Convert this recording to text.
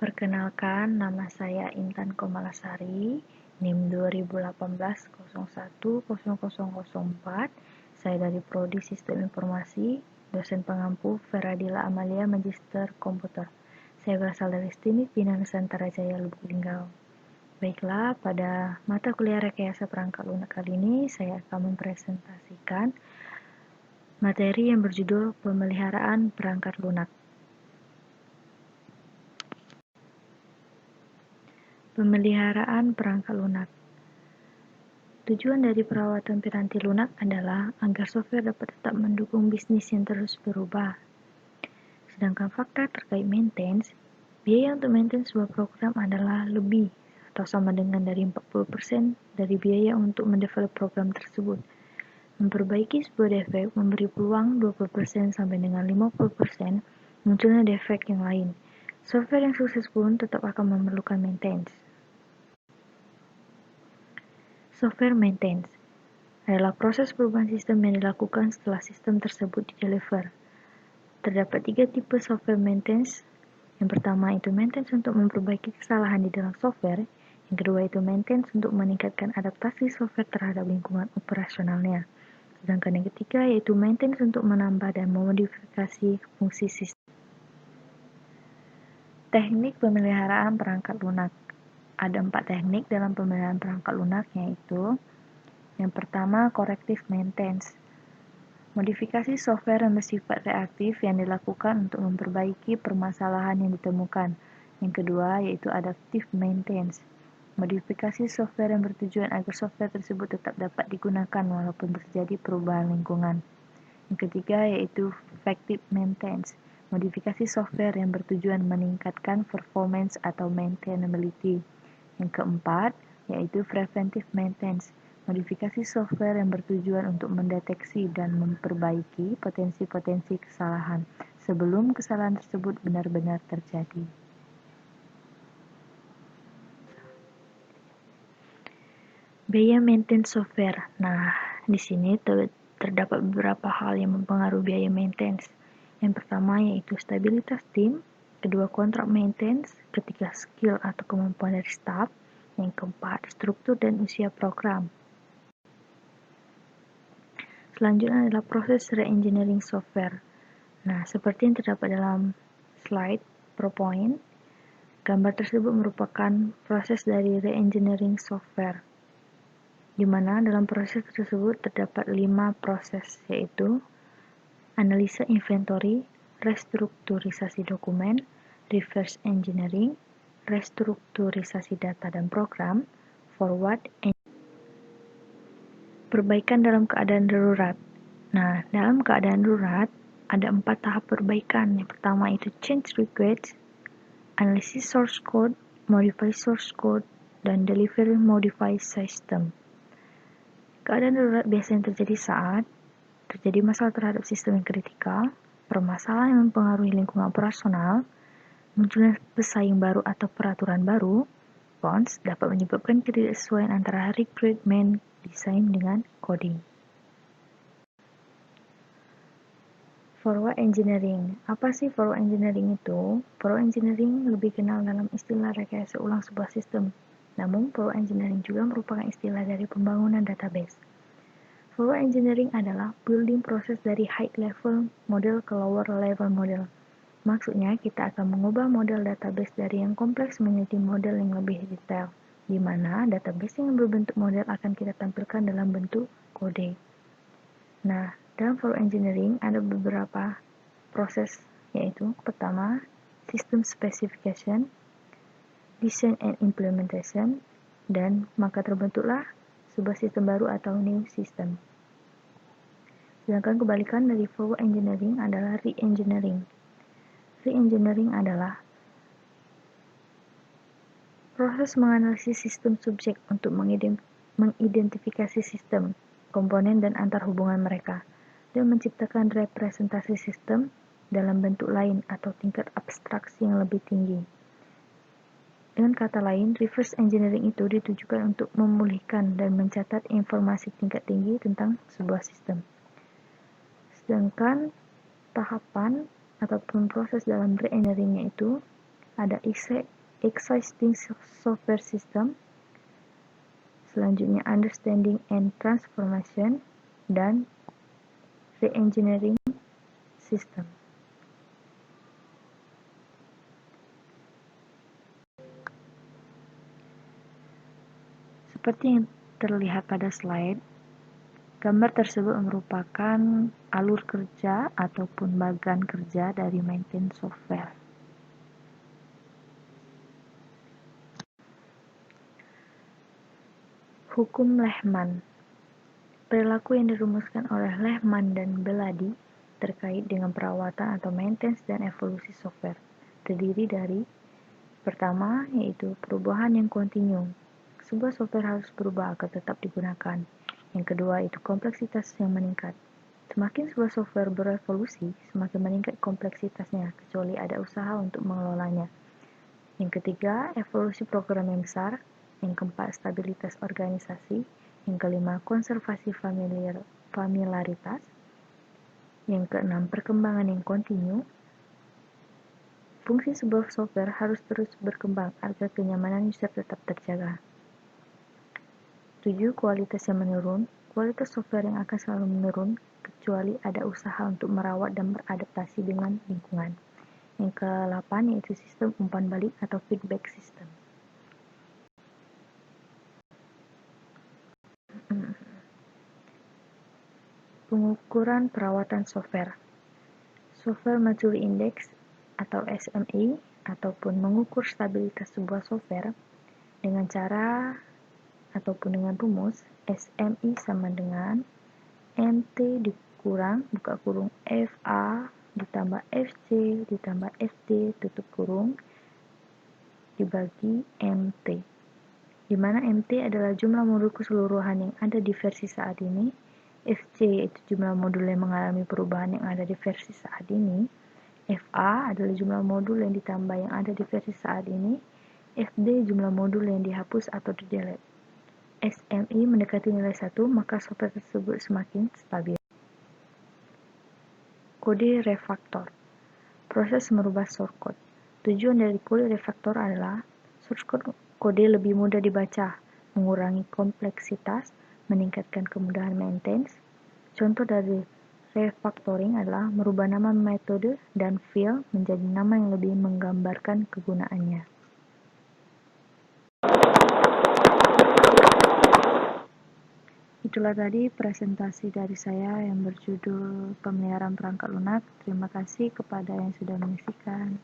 Perkenalkan, nama saya Intan Komalasari, NIM 2018-01-0004. Saya dari Prodi Sistem Informasi, dosen pengampu Feradila Amalia Magister Komputer. Saya berasal dari STIMIK Bina Nusantara Jaya Lubuk Linggau. Baiklah, pada mata kuliah rekayasa perangkat lunak kali ini, saya akan mempresentasikan materi yang berjudul Pemeliharaan Perangkat Lunak. Pemeliharaan perangkat lunak. Tujuan dari perawatan piranti lunak adalah agar software dapat tetap mendukung bisnis yang terus berubah. Sedangkan fakta terkait maintenance, biaya untuk maintenance sebuah program adalah lebih atau sama dengan dari 40% dari biaya untuk mendevelop program tersebut. Memperbaiki sebuah defek memberi peluang 20% sampai dengan 50% munculnya defek yang lain. Software yang sukses pun tetap akan memerlukan maintenance. Software maintenance adalah proses perubahan sistem yang dilakukan setelah sistem tersebut di-deliver. Terdapat 3 tipe software maintenance. Yang pertama itu maintenance untuk memperbaiki kesalahan di dalam software. Yang kedua itu maintenance untuk meningkatkan adaptasi software terhadap lingkungan operasionalnya. Sedangkan yang ketiga yaitu maintenance untuk menambah dan memodifikasi fungsi sistem. Teknik pemeliharaan perangkat lunak. Ada 4 teknik dalam pemeliharaan perangkat lunak, yaitu yang pertama, corrective maintenance. Modifikasi software yang bersifat reaktif yang dilakukan untuk memperbaiki permasalahan yang ditemukan. Yang kedua, yaitu adaptive maintenance. Modifikasi software yang bertujuan agar software tersebut tetap dapat digunakan walaupun terjadi perubahan lingkungan. Yang ketiga, yaitu effective maintenance. Modifikasi software yang bertujuan meningkatkan performance atau maintainability. Yang keempat, yaitu preventive maintenance. Modifikasi software yang bertujuan untuk mendeteksi dan memperbaiki potensi-potensi kesalahan sebelum kesalahan tersebut benar-benar terjadi. Biaya maintenance software. Nah, di sini terdapat beberapa hal yang mempengaruhi biaya maintenance. Yang pertama yaitu stabilitas tim, kedua kontrak maintenance, ketiga skill atau kemampuan dari staff, yang keempat struktur dan usia program. Selanjutnya adalah proses re-engineering software. Nah, seperti yang terdapat dalam slide PowerPoint, gambar tersebut merupakan proses dari re-engineering software, di mana dalam proses tersebut terdapat 5 proses, yaitu analisa inventory, restrukturisasi dokumen, reverse engineering, restrukturisasi data dan program, forward engineering. Perbaikan dalam keadaan darurat. Nah, dalam keadaan darurat ada 4 tahap perbaikan. Yang pertama itu change request, analisis source code, modify source code, dan deliver modify system. Keadaan darurat biasanya terjadi saat terjadi masalah terhadap sistem yang kritikal, permasalahan yang mempengaruhi lingkungan operasional, munculnya pesaing baru atau peraturan baru, bonds dapat menyebabkan ketidaksesuaian antara requirement desain dengan coding. Forward engineering. Apa sih forward engineering itu? Forward engineering lebih kenal dalam istilah rekayasa ulang sebuah sistem. Namun, forward engineering juga merupakan istilah dari pembangunan database. Forward engineering adalah building proses dari high level model ke lower level model. Maksudnya, kita akan mengubah model database dari yang kompleks menjadi model yang lebih detail, di mana database yang berbentuk model akan kita tampilkan dalam bentuk kode. Nah, dalam forward engineering ada beberapa proses, yaitu pertama, system specification, design and implementation, dan maka terbentuklah sebuah sistem baru atau new system. Sedangkan kebalikan dari forward engineering adalah re-engineering. Re-engineering adalah proses menganalisis sistem subjek untuk mengidentifikasi sistem, komponen, dan antar hubungan mereka, dan menciptakan representasi sistem dalam bentuk lain atau tingkat abstraksi yang lebih tinggi. Dengan kata lain, reverse engineering itu ditujukan untuk memulihkan dan mencatat informasi tingkat tinggi tentang sebuah sistem. Sedangkan tahapan ataupun proses dalam re-engineering yaitu ada existing software system, selanjutnya understanding and transformation, dan re-engineering system. Seperti yang terlihat pada slide, gambar tersebut merupakan alur kerja ataupun bagan kerja dari maintenance software. Hukum Lehman. Perilaku yang dirumuskan oleh Lehman dan Belady terkait dengan perawatan atau maintenance dan evolusi software terdiri dari pertama, yaitu perubahan yang kontinu. Sebuah software harus berubah agar tetap digunakan. Yang kedua, itu kompleksitas yang meningkat. Semakin sebuah software berevolusi, semakin meningkat kompleksitasnya, kecuali ada usaha untuk mengelolanya. Yang ketiga, evolusi program yang besar. Yang keempat, stabilitas organisasi. Yang kelima, konservasi familiaritas. Yang keenam, perkembangan yang kontinu. Fungsi sebuah software harus terus berkembang agar kenyamanan user tetap terjaga. 7. Kualitas yang menurun. Kualitas software yang akan selalu menurun kecuali ada usaha untuk merawat dan beradaptasi dengan lingkungan. Yang ke-8 yaitu sistem umpan balik atau feedback system. Pengukuran perawatan software. Software Maturity Index atau SMI ataupun mengukur stabilitas sebuah software dengan cara ataupun dengan rumus SMI sama dengan MT dikurang buka kurung FA ditambah FC ditambah FD tutup kurung dibagi MT, di mana MT adalah jumlah modul keseluruhan yang ada di versi saat ini, FC yaitu jumlah modul yang mengalami perubahan yang ada di versi saat ini, FA adalah jumlah modul yang ditambah yang ada di versi saat ini, FD jumlah modul yang dihapus atau di-delete. SMI mendekati nilai 1, maka software tersebut semakin stabil. Kode refaktor. Proses merubah source code. Tujuan dari kode refaktor adalah source kode lebih mudah dibaca, mengurangi kompleksitas, meningkatkan kemudahan maintenance. Contoh dari refactoring adalah merubah nama metode dan file menjadi nama yang lebih menggambarkan kegunaannya. Itulah tadi presentasi dari saya yang berjudul Pemeliharaan Perangkat Lunak. Terima kasih kepada yang sudah menyaksikan.